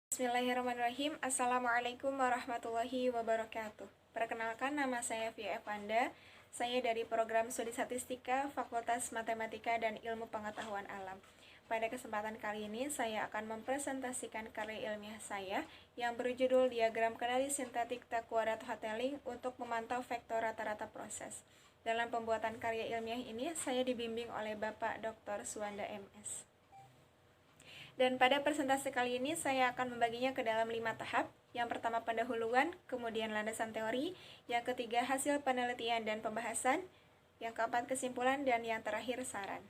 Bismillahirrahmanirrahim. Assalamualaikum warahmatullahi wabarakatuh. Perkenalkan, nama saya Via Evanda. Saya dari program Studi Statistika, Fakultas Matematika dan Ilmu Pengetahuan Alam. Pada kesempatan kali ini, saya akan mempresentasikan karya ilmiah saya yang berjudul Diagram Kendali Sintetik T-Kuadrat Hotelling untuk memantau vektor rata-rata proses. Dalam pembuatan karya ilmiah ini, saya dibimbing oleh Bapak Dr. Suwanda MS. Dan pada presentasi kali ini saya akan membaginya ke dalam 5 tahap. Yang pertama pendahuluan, kemudian landasan teori, yang ketiga hasil penelitian dan pembahasan, yang keempat kesimpulan, dan yang terakhir saran.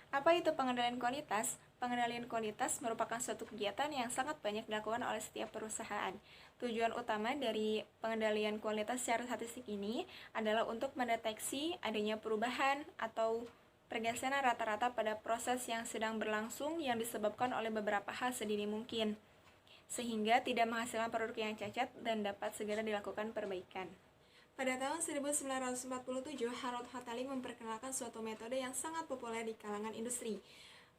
Apa itu pengendalian kualitas? Pengendalian kualitas merupakan suatu kegiatan yang sangat banyak dilakukan oleh setiap perusahaan. Tujuan utama dari pengendalian kualitas secara statistik ini adalah untuk mendeteksi adanya perubahan atau pergeseran rata-rata pada proses yang sedang berlangsung yang disebabkan oleh beberapa hal sedini mungkin, sehingga tidak menghasilkan produk yang cacat dan dapat segera dilakukan perbaikan. Pada tahun 1947, Harold Hotelling memperkenalkan suatu metode yang sangat populer di kalangan industri.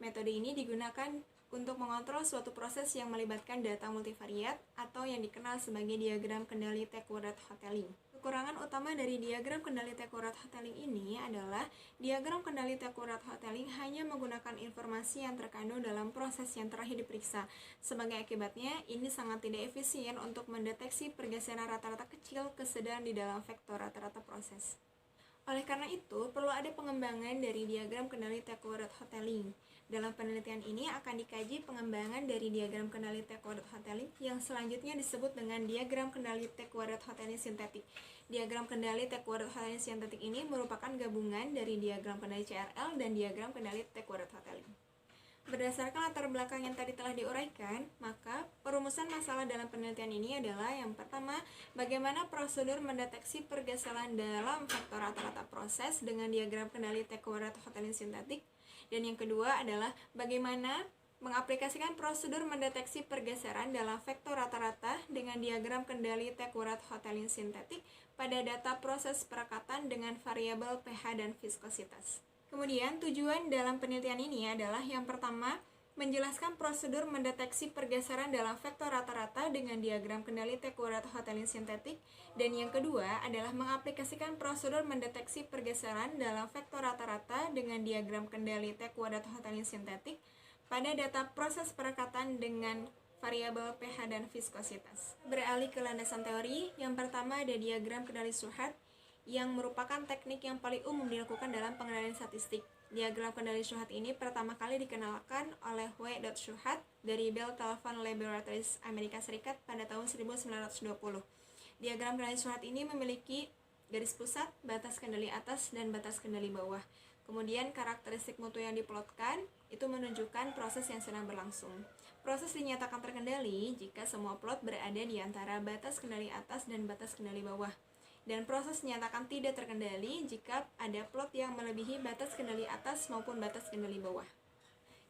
Metode ini digunakan untuk mengontrol suatu proses yang melibatkan data multivariat atau yang dikenal sebagai diagram kendali T-Kuadrat Hotelling. Kekurangan utama dari diagram kendali T-Kuadrat Hotelling ini adalah diagram kendali T-Kuadrat Hotelling hanya menggunakan informasi yang terkandung dalam proses yang terakhir diperiksa. Sebagai akibatnya, ini sangat tidak efisien untuk mendeteksi pergeseran rata-rata kecil ke sedang di dalam vektor rata-rata proses. Oleh karena itu, perlu ada pengembangan dari diagram kendali T-Kuadrat Hotelling. Dalam penelitian ini akan dikaji pengembangan dari diagram kendali T-Kuadrat Hotelling yang selanjutnya disebut dengan diagram kendali T-Kuadrat Hotelling sintetik. Diagram kendali T-Kuadrat Hotelling sintetik ini merupakan gabungan dari diagram kendali CRL dan diagram kendali T-Kuadrat Hotelling. Berdasarkan latar belakang yang tadi telah diuraikan, maka perumusan masalah dalam penelitian ini adalah yang pertama, bagaimana prosedur mendeteksi pergeseran dalam vektor rata-rata proses dengan diagram kendali T-Kuadrat Hotelling sintetik. Dan yang kedua adalah bagaimana mengaplikasikan prosedur mendeteksi pergeseran dalam vektor rata-rata dengan diagram kendali T-Kuadrat Hotelling sintetik pada data proses perekatan dengan variabel pH dan viskositas. Kemudian tujuan dalam penelitian ini adalah yang pertama, menjelaskan prosedur mendeteksi pergeseran dalam vektor rata-rata dengan diagram kendali T-Kuadrat Hotelling sintetik, dan yang kedua adalah mengaplikasikan prosedur mendeteksi pergeseran dalam vektor rata-rata dengan diagram kendali T-Kuadrat Hotelling sintetik pada data proses perekatan dengan variabel pH dan viskositas. Beralih ke landasan teori, yang pertama ada diagram kendali Schuhart yang merupakan teknik yang paling umum dilakukan dalam pengendalian statistik. Diagram kendali Schuhart ini pertama kali dikenalkan oleh W. Schuhart dari Bell Telephone Laboratories Amerika Serikat pada tahun 1920. Diagram kendali Schuhart ini memiliki garis pusat, batas kendali atas, dan batas kendali bawah. Kemudian karakteristik mutu yang diplotkan itu menunjukkan proses yang sedang berlangsung. Proses dinyatakan terkendali jika semua plot berada di antara batas kendali atas dan batas kendali bawah. Dan proses dinyatakan tidak terkendali jika ada plot yang melebihi batas kendali atas maupun batas kendali bawah.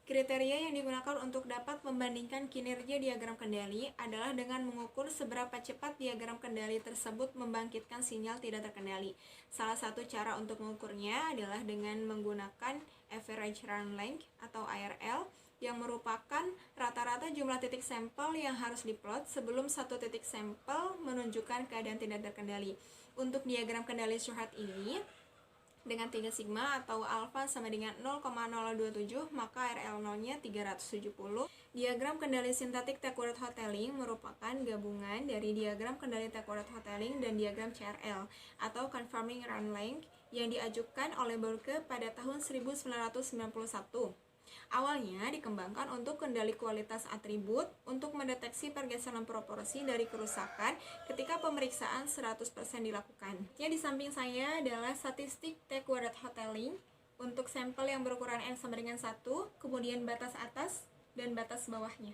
Kriteria yang digunakan untuk dapat membandingkan kinerja diagram kendali adalah dengan mengukur seberapa cepat diagram kendali tersebut membangkitkan sinyal tidak terkendali. Salah satu cara untuk mengukurnya adalah dengan menggunakan average run length atau ARL yang merupakan rata-rata jumlah titik sampel yang harus diplot sebelum satu titik sampel menunjukkan keadaan tidak terkendali. Untuk diagram kendali Schuhart ini dengan 3 sigma atau alfa sama dengan 0,027, maka RL0-nya 370. Diagram kendali sintetik T-Kuadrat Hotelling merupakan gabungan dari diagram kendali T-Kuadrat Hotelling dan diagram CRL atau Conforming Run Length yang diajukan oleh Burke pada tahun 1991. Awalnya dikembangkan untuk kendali kualitas atribut untuk mendeteksi pergeseran proporsi dari kerusakan ketika pemeriksaan 100% dilakukan. Yang di samping saya adalah statistik T-Kuadrat Hotelling untuk sampel yang berukuran N sama dengan 1, kemudian batas atas dan batas bawahnya.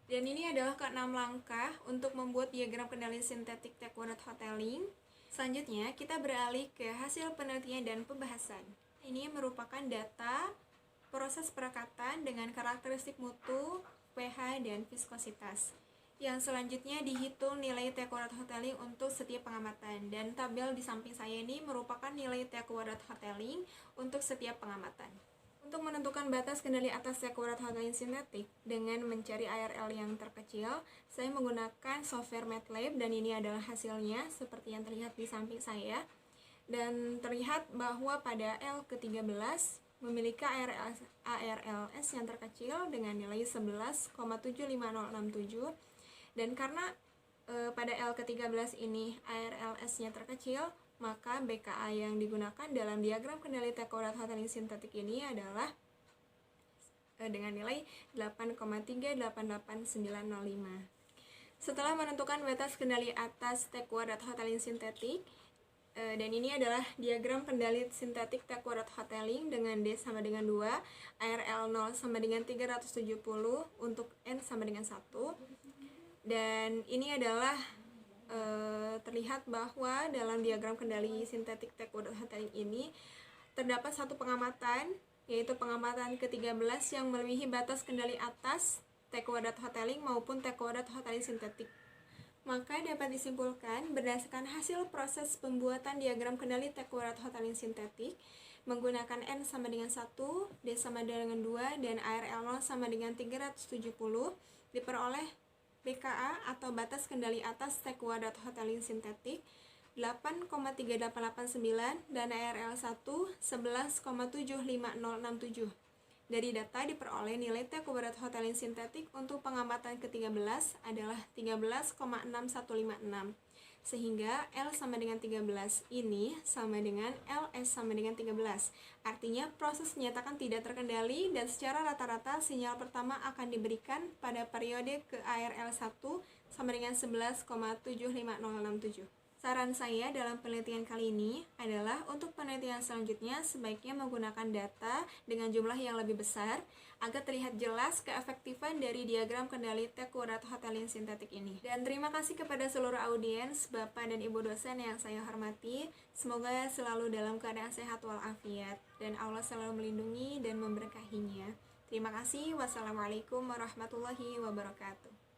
Dan ini adalah ke-6 langkah untuk membuat diagram kendali sintetik T-Kuadrat Hotelling. Selanjutnya kita beralih ke hasil penelitian dan pembahasan. Ini merupakan data proses perekatan dengan karakteristik mutu, pH, dan viskositas. Yang selanjutnya dihitung nilai T-Kuadrat Hotelling untuk setiap pengamatan. Dan tabel di samping saya ini merupakan nilai T-Kuadrat Hotelling untuk setiap pengamatan. Untuk menentukan batas kendali atas tekurat hotelin sintetik dengan mencari ARL yang terkecil, saya menggunakan software MATLAB dan ini adalah hasilnya seperti yang terlihat di samping saya. Dan terlihat bahwa pada L ke-13 memiliki ARLS yang terkecil dengan nilai 11,75067, dan karena pada L ke-13 ini ARLS-nya terkecil, maka BKA yang digunakan dalam diagram kendali tekurat hotelin sintetik ini adalah dengan nilai 8,388905. Setelah menentukan batas kendali atas tekurat hotelin sintetik, dan ini adalah diagram kendali sintetik tekurat hotelin dengan D sama dengan 2, ARL 0 sama dengan 370 untuk N sama dengan 1. Dan ini adalah terlihat bahwa dalam diagram kendali sintetik tekurat hotelin ini terdapat satu pengamatan, yaitu pengamatan ke-13 yang melebihi batas kendali atas tekurat hotelin maupun tekurat hotelin sintetik. Maka dapat disimpulkan berdasarkan hasil proses pembuatan diagram kendali tekurat hotelin sintetik menggunakan N sama dengan 1, D sama dengan 2, dan ARL 0 sama dengan 370 diperoleh BKA atau batas kendali atas tekurat hotelin sintetik 8,3889 dan ARL 1 11,75067. Dari data diperoleh nilai tekurat hotelin sintetik untuk pengamatan ke-13 adalah 13,6156. Sehingga L sama dengan 13 ini sama dengan LS sama dengan 13. Artinya proses dinyatakan tidak terkendali dan secara rata-rata sinyal pertama akan diberikan pada periode ke ARL 1 sama dengan 11,75067. Saran saya dalam penelitian kali ini adalah untuk penelitian selanjutnya sebaiknya menggunakan data dengan jumlah yang lebih besar agar terlihat jelas keefektifan dari diagram kendali tekurat hotelin sintetik ini. Dan terima kasih kepada seluruh audiens, Bapak dan Ibu dosen yang saya hormati. Semoga selalu dalam keadaan sehat walafiat dan Allah selalu melindungi dan memberkahinya. Terima kasih. Wassalamualaikum warahmatullahi wabarakatuh.